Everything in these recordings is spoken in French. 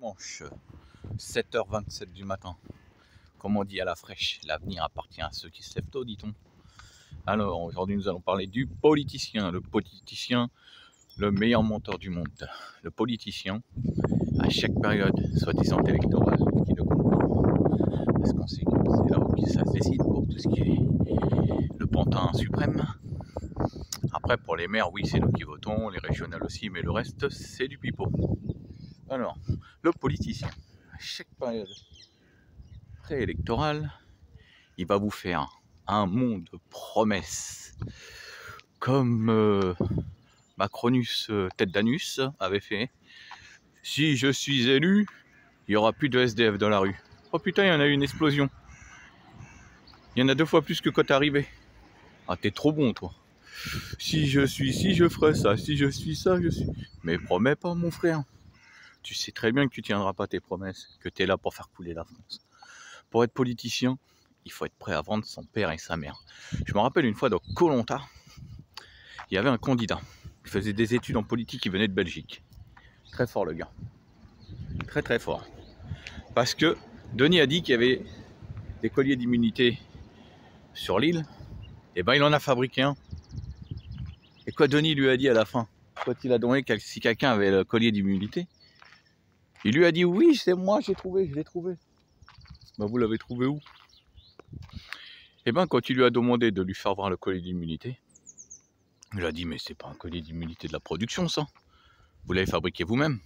Dimanche, 7h27 du matin. Comme on dit à la fraîche, l'avenir appartient à ceux qui se lèvent tôt, dit-on. Alors, aujourd'hui, nous allons parler du politicien. Le politicien, le meilleur menteur du monde. Le politicien, à chaque période, soi-disant électorale, qui ne compte pas. Parce qu'on sait que c'est là où ça se décide pour tout ce qui est le pantin suprême. Après, pour les maires, oui, c'est nous qui votons, les régionales aussi, mais le reste, c'est du pipeau. Alors, le politicien, à chaque période préélectorale, il va vous faire un monde de promesses, comme Macronus tête d'anus avait fait. Si je suis élu, il n'y aura plus de SDF dans la rue. Oh putain, il y en a eu une explosion. Il y en a 2 fois plus que quand t'es arrivé. Ah, t'es trop bon, toi. Si je ferai ça, si je suis ça, je suis... Mais promets pas, mon frère. Tu sais très bien que tu tiendras pas tes promesses, que tu es là pour faire couler la France. Pour être politicien, il faut être prêt à vendre son père et sa mère. Je me rappelle une fois dans Koh-Lanta, il y avait un candidat. Il faisait des études en politique, il venait de Belgique. Très fort le gars. Très très fort. Parce que Denis a dit qu'il y avait des colliers d'immunité sur l'île. Et ben il en a fabriqué un. Et quoi Denis lui a dit à la fin, quand il a demandé si quelqu'un avait le collier d'immunité, il lui a dit oui, c'est moi, je l'ai trouvé. Ben, vous l'avez trouvé où? Et ben quand il lui a demandé de lui faire voir le collier d'immunité, il a dit mais c'est pas un collier d'immunité de la production ça. Vous l'avez fabriqué vous-même?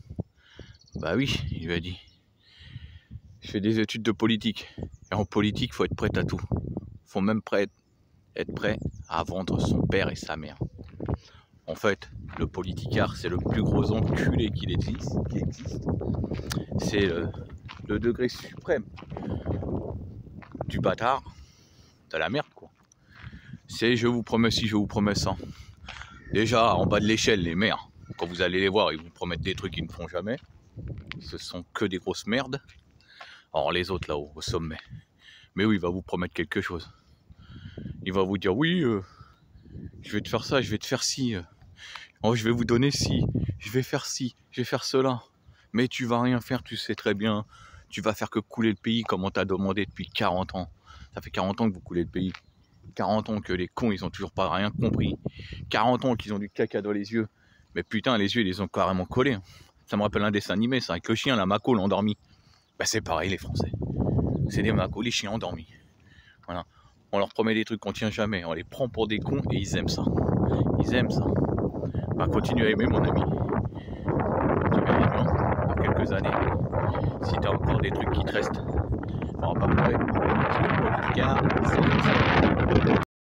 Bah oui, il lui a dit. Je fais des études de politique. Et en politique, il faut être prêt à tout. Il faut même être prêt à vendre son père et sa mère. En fait, le politicard, c'est le plus gros enculé qui existe. C'est le degré suprême du bâtard, de la merde quoi. C'est je vous promets ci, je vous promets ça. Déjà, en bas de l'échelle, les maires, quand vous allez les voir, ils vous promettent des trucs qu'ils ne font jamais. Ce sont que des grosses merdes. Alors les autres là-haut, au sommet. Mais oui, il va vous promettre quelque chose. Il va vous dire oui, je vais te faire ça, je vais te faire ci. Oh, je vais vous donner ci, je vais faire ci, je vais faire cela. Mais tu vas rien faire, tu sais très bien. Tu vas faire que couler le pays comme on t'a demandé depuis 40 ans. Ça fait 40 ans que vous coulez le pays. 40 ans que les cons, ils ont toujours pas rien compris. 40 ans qu'ils ont du caca dans les yeux. Mais putain, les yeux, ils les ont carrément collés. Ça me rappelle un dessin animé, c'est avec le chien, la Mako, l'endormi. Bah c'est pareil, les Français. C'est des Mako, les chiens endormis. Voilà. On leur promet des trucs qu'on tient jamais. On les prend pour des cons et ils aiment ça. Ils aiment ça. Bah continue à aimer, mon ami. Tu verras bien, dans quelques années, si t'as encore des trucs qui te restent, on va pas pleurer. Parce que le politicard, c'est comme ça.